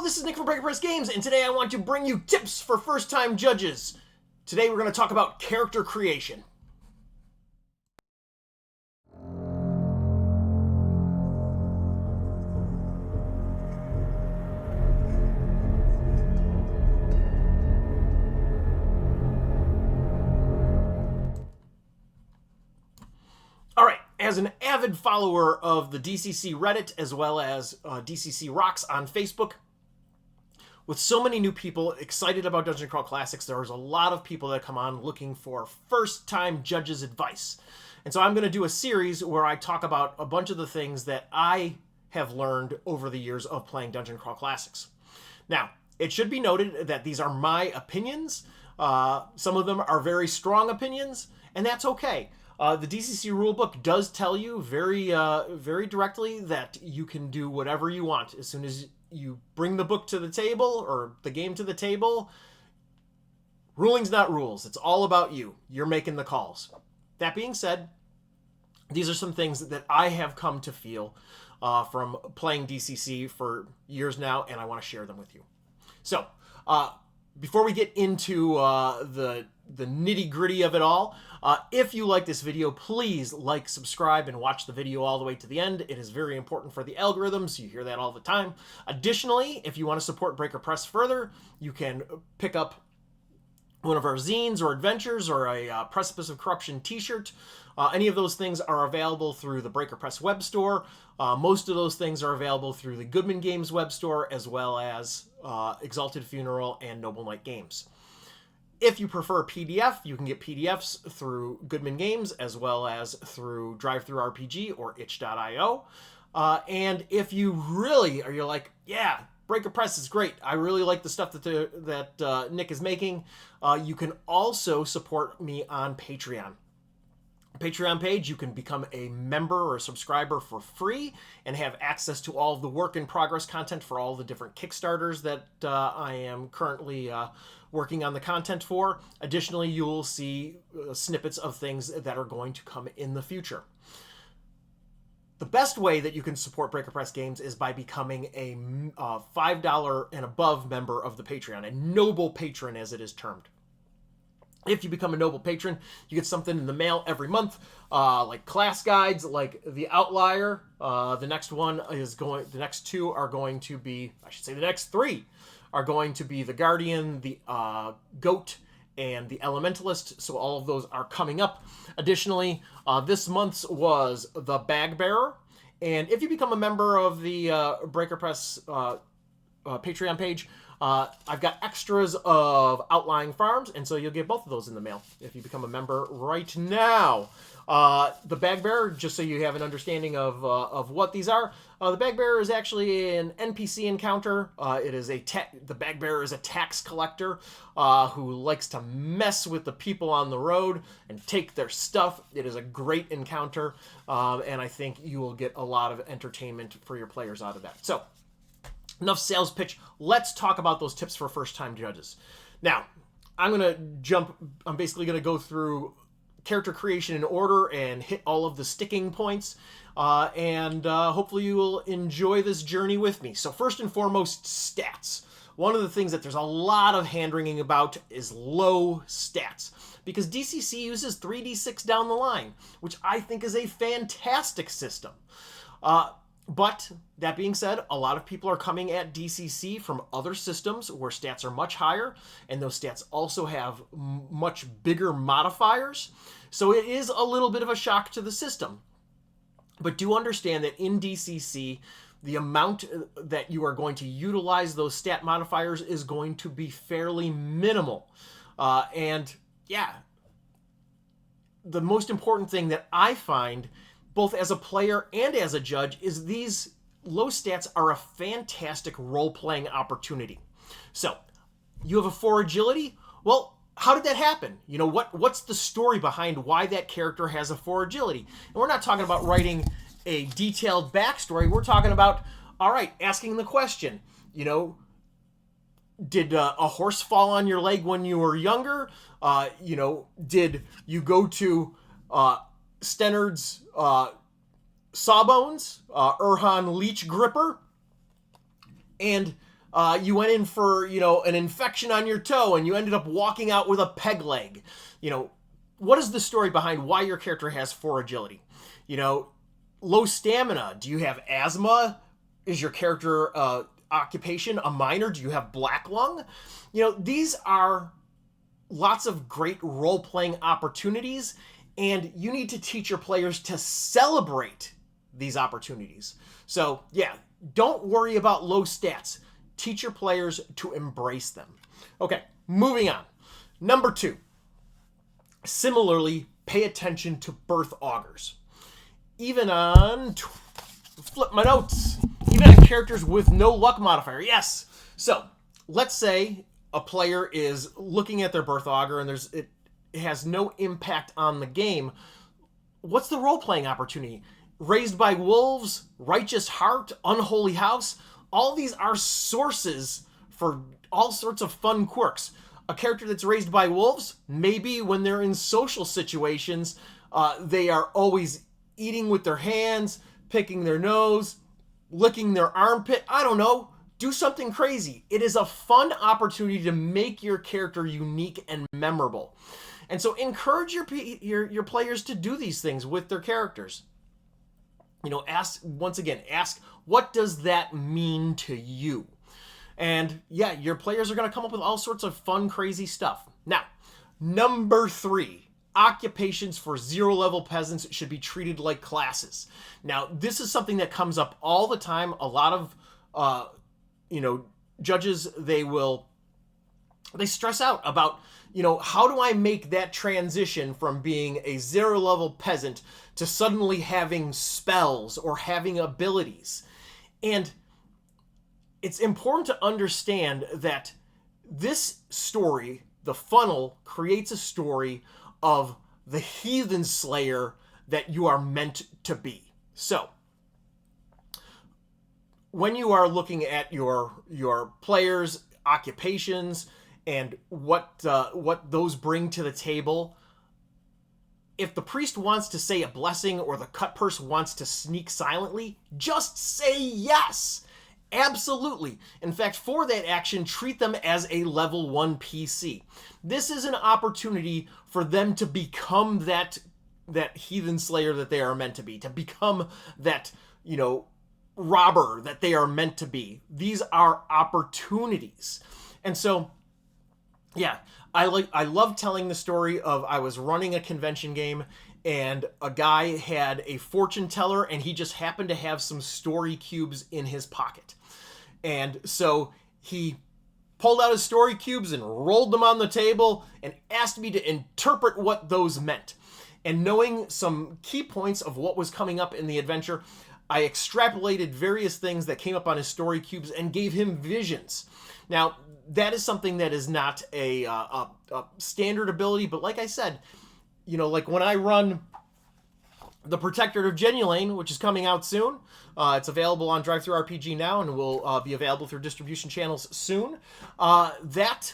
this is Nick from Breaker Press Games, and today I want to bring you tips for first-time judges. Today we're going to talk about character creation. Alright, as an avid follower of the DCC Reddit as well as DCC Rocks on Facebook, with so many new people excited about Dungeon Crawl Classics, there's a lot of people that come on looking for first-time judges' advice. And so I'm going to do a series where I talk about a bunch of the things that I have learned over the years of playing Dungeon Crawl Classics. Now, it should be noted that these are my opinions. Some of them are very strong opinions, and that's okay. The DCC rulebook does tell you very directly that you can do whatever you want as soon as you bring the book to the table or the game to the table. Ruling's not rules. It's all about you. You're making the calls. That being said, these are some things that I have come to feel from playing DCC for years now, and I want to share them with you. So, before we get into the nitty-gritty of it all, if you like this video, please like, subscribe, and watch the video all the way to the end. It is very important for the algorithms. You hear that all the time. Additionally, if you want to support Breaker Press further, you can pick up one of our zines or adventures or a Precipice of Corruption t-shirt. Any of those things are available through the Breaker Press web store. Most of those things are available through the Goodman Games web store, as well as Exalted Funeral and Noble Knight Games. If you prefer PDF, you can get PDFs through Goodman Games, as well as through DriveThruRPG or itch.io. And if you really are, you're like, yeah, Breaker Press is great, I really like the stuff that Nick is making, you can also support me on Patreon. Patreon page, you can become a member or a subscriber for free and have access to all of the work-in-progress content for all the different Kickstarters that I am currently working on the content for. Additionally, you'll see snippets of things that are going to come in the future. The best way that you can support Breaker Press Games is by becoming a $5 and above member of the Patreon, a noble patron as it is termed. If you become a noble patron, you get something in the mail every month, like class guides, like The Outlier. The next two are going to be, I should say the next three are going to be The Guardian, the Goat, and the Elementalist. So all of those are coming up. Additionally, this month's was The Bag Bearer. And if you become a member of the Breaker Press Patreon page, I've got extras of Outlying Farms, and so you'll get both of those in the mail if you become a member right now. The Bag Bearer, just so you have an understanding of what these are, the Bag Bearer is actually an NPC encounter. The Bag Bearer is a tax collector who likes to mess with the people on the road and take their stuff. It is a great encounter, and I think you will get a lot of entertainment for your players out of that. So, enough sales pitch. Let's talk about those tips for first-time judges. Now, I'm basically going to go through character creation in order and hit all of the sticking points, and hopefully you will enjoy this journey with me. So first and foremost, stats. One of the things that there's a lot of hand-wringing about is low stats, because DCC uses 3d6 down the line, which I think is a fantastic system. But, that being said, a lot of people are coming at DCC from other systems where stats are much higher, and those stats also have much bigger modifiers. So it is a little bit of a shock to the system. But do understand that in DCC, the amount that you are going to utilize those stat modifiers is going to be fairly minimal. And, yeah, the most important thing that I find, both as a player and as a judge, is these low stats are a fantastic role-playing opportunity. So, you have a 4 agility? Well, how did that happen? You know, what's the story behind why that character has a 4 agility? And we're not talking about writing a detailed backstory. We're talking about, all right, asking the question, you know, did a horse fall on your leg when you were younger? You know, did you go to Stennard's Sawbones, Urhan Leech Gripper, and you went in for, an infection on your toe and you ended up walking out with a peg leg. What is the story behind why your character has 4 agility? Low stamina. Do you have asthma? Is your character occupation a miner? Do you have black lung? These are lots of great role-playing opportunities, and you need to teach your players to celebrate these opportunities. So, yeah, don't worry about low stats. Teach your players to embrace them. Okay, moving on. Number 2. Similarly, pay attention to birth augurs. Even on... flip my notes. Even on characters with no luck modifier. Yes! So, let's say a player is looking at their birth augur and it has no impact on the game. What's the role-playing opportunity? Raised by Wolves, Righteous Heart, Unholy House. All these are sources for all sorts of fun quirks. A character that's raised by wolves, maybe when they're in social situations, they are always eating with their hands, picking their nose, licking their armpit. I don't know. Do something crazy. It is a fun opportunity to make your character unique and memorable. And so encourage your players to do these things with their characters. Ask, what does that mean to you? And yeah, your players are going to come up with all sorts of fun, crazy stuff. Now, number 3, occupations for 0-level peasants should be treated like classes. Now, this is something that comes up all the time. A lot of, judges, they stress out about, how do I make that transition from being a 0-level peasant to suddenly having spells or having abilities? And it's important to understand that this story, the funnel, creates a story of the heathen slayer that you are meant to be. So, when you are looking at your players' occupations and what those bring to the table, if the priest wants to say a blessing or the cut purse wants to sneak silently, just say yes. Absolutely. In fact, for that action, treat them as a level 1 PC. This is an opportunity for them to become that heathen slayer that they are meant to be, to become that, robber that they are meant to be. These are opportunities. And so, yeah, I love telling the story of I was running a convention game and a guy had a fortune teller and he just happened to have some story cubes in his pocket. And so he pulled out his story cubes and rolled them on the table and asked me to interpret what those meant. And knowing some key points of what was coming up in the adventure, I extrapolated various things that came up on his story cubes and gave him visions. Now, that is something that is not a standard ability, but like I said, like when I run the Protectorate of Genulane, which is coming out soon. It's available on DriveThruRPG now and will be available through distribution channels soon. That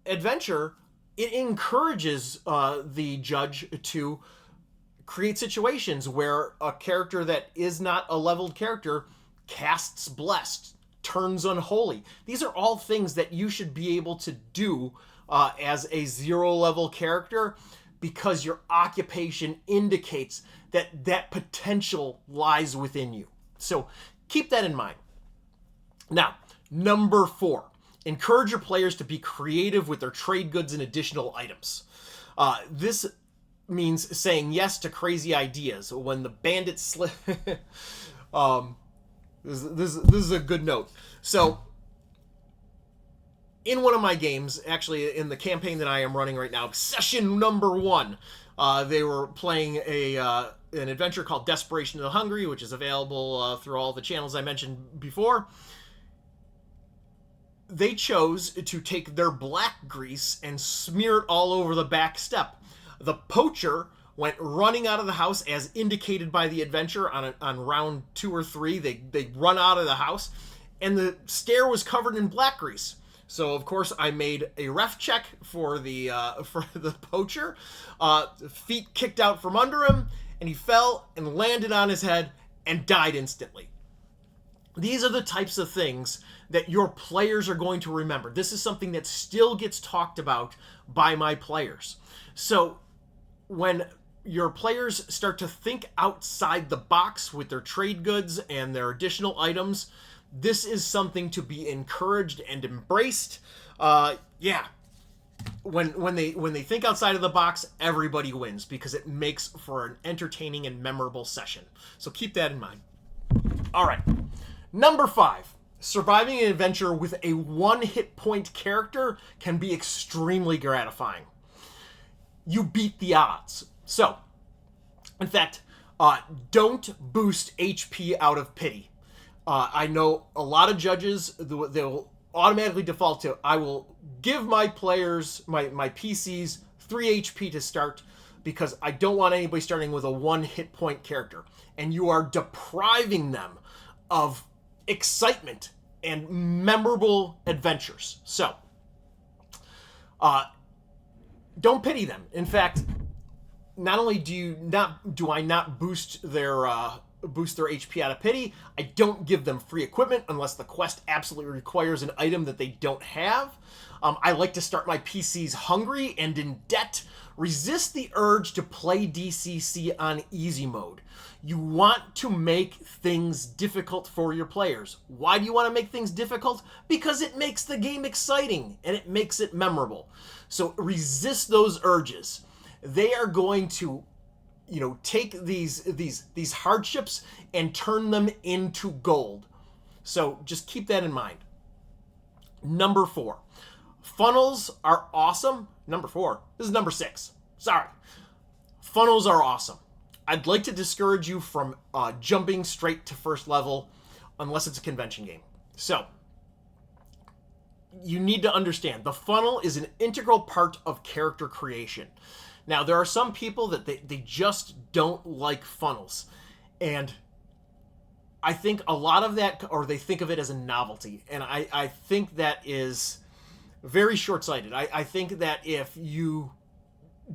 adventure, it encourages the judge to create situations where a character that is not a leveled character casts Blessed, turns Unholy. These are all things that you should be able to do as a 0-level character, because your occupation indicates that potential lies within you. So keep that in mind. Now, number 4, encourage your players to be creative with their trade goods and additional items. This means saying yes to crazy ideas. When the bandits slip... this is a good note. So, in one of my games, actually in the campaign that I am running right now, session number 1, they were playing an adventure called Desperation of the Hungry, which is available through all the channels I mentioned before. They chose to take their black grease and smear it all over the back step. The poacher went running out of the house as indicated by the adventure on round 2 or 3. They run out of the house, and the stair was covered in black grease. So of course I made a ref check for the poacher. Feet kicked out from under him, and he fell and landed on his head and died instantly. These are the types of things that your players are going to remember. This is something that still gets talked about by my players. So when your players start to think outside the box with their trade goods and their additional items, this is something to be encouraged and embraced. Yeah, when they think outside of the box, everybody wins because it makes for an entertaining and memorable session. So keep that in mind. All right, number 5. Surviving an adventure with a 1 hit point character can be extremely gratifying. You beat the odds. So, in fact, don't boost HP out of pity. I know a lot of judges, they'll automatically default to, I will give my players, my PCs, 3 HP to start because I don't want anybody starting with a 1 hit point character. And you are depriving them of excitement and memorable adventures. So, don't pity them. In fact, not only do I not boost their HP out of pity, I don't give them free equipment unless the quest absolutely requires an item that they don't have. I like to start my PCs hungry and in debt. Resist the urge to play DCC on easy mode. You want to make things difficult for your players. Why do you want to make things difficult? Because it makes the game exciting and it makes it memorable. So resist those urges. They are going to, take these hardships and turn them into gold. So just keep that in mind. Number 4. Funnels are awesome. Number 4. This is number 6. Sorry. Funnels are awesome. I'd like to discourage you from jumping straight to first level unless it's a convention game. So, you need to understand, the funnel is an integral part of character creation. Now, there are some people that they just don't like funnels. And I think a lot of that, or they think of it as a novelty. And I think that is very short-sighted. I think that if you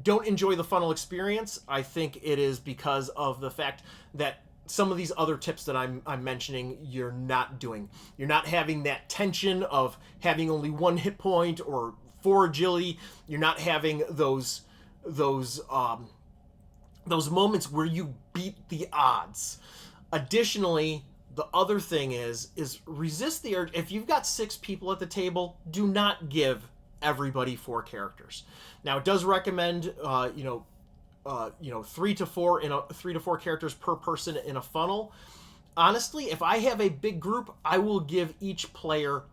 don't enjoy the funnel experience, I think it is because of the fact that some of these other tips that I'm mentioning you're not doing. You're not having that tension of having only 1 hit point or 4 agility. You're not having those moments where you beat the odds. Additionally, the other thing is resist the urge. If you've got 6 people at the table, do not give everybody 4 characters. Now, it does recommend 3 to 4 characters per person in a funnel. Honestly, if I have a big group, I will give each player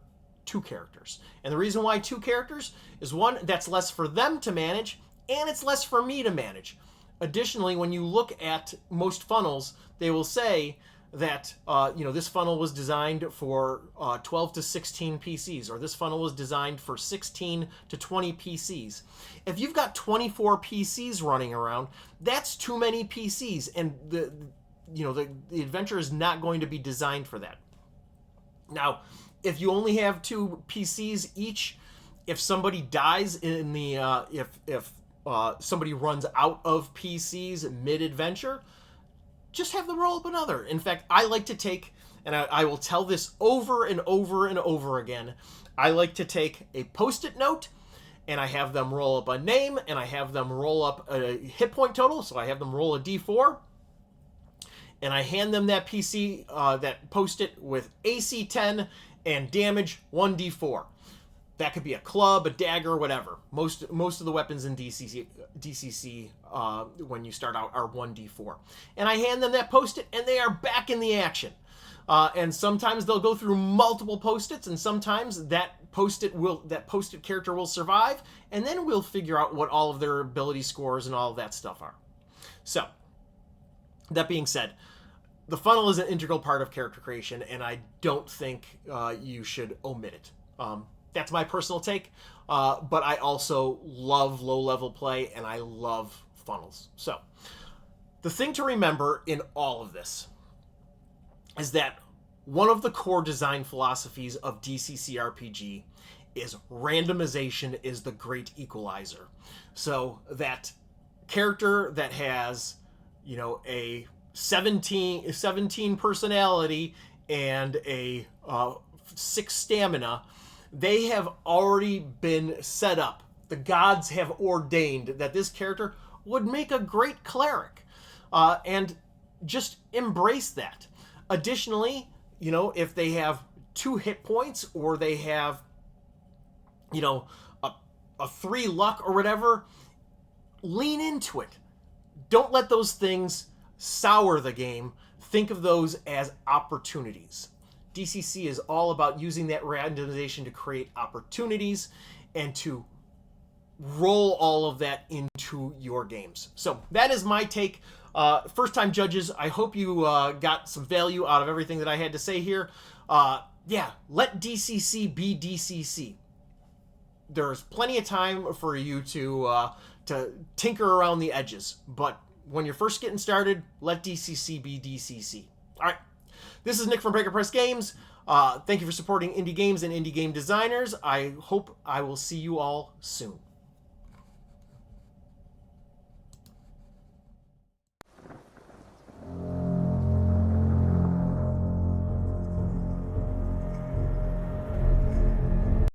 2 characters. And the reason why 2 characters is, 1, that's less for them to manage, and it's less for me to manage. Additionally, when you look at most funnels, they will say that this funnel was designed for 12 to 16 PCs, or this funnel was designed for 16 to 20 PCs. If you've got 24 PCs running around, that's too many PCs, and the adventure is not going to be designed for that. Now, if you only have 2 PCs each, if somebody dies in the if somebody runs out of PCs mid-adventure, just have them roll up another. In fact, I like to take, and I will tell this over and over and over again, I like to take a Post-it note, and I have them roll up a name, and I have them roll up a hit point total, so I have them roll a D4, and I hand them that PC, that Post-it with AC 10 and damage 1d4. That could be a club, a dagger, whatever. Most of the weapons in DCC when you start out are 1d4. And I hand them that Post-it, and they are back in the action. And sometimes they'll go through multiple Post-its, and sometimes that Post-it character will survive, and then we'll figure out what all of their ability scores and all of that stuff are. So, that being said, the funnel is an integral part of character creation, and I don't think you should omit it. That's my personal take, but I also love low-level play, and I love funnels. So, the thing to remember in all of this is that one of the core design philosophies of DCC RPG is randomization is the great equalizer. So, that character that has, a 17 personality and a 6 stamina, they have already been set up. The gods have ordained that this character would make a great cleric, and just embrace that. Additionally, if they have 2 hit points, or they have, a 3 luck or whatever, lean into it. Don't let those things sour the game. Think of those as opportunities. DCC is all about using that randomization to create opportunities and to roll all of that into your games. So that is my take. First-time judges, I hope you got some value out of everything that I had to say here. Let DCC be DCC. There's plenty of time for you to tinker around the edges, but when you're first getting started, let DCC be DCC. All right, this is Nick from Breaker Press Games. Thank you for supporting indie games and indie game designers. I hope I will see you all soon.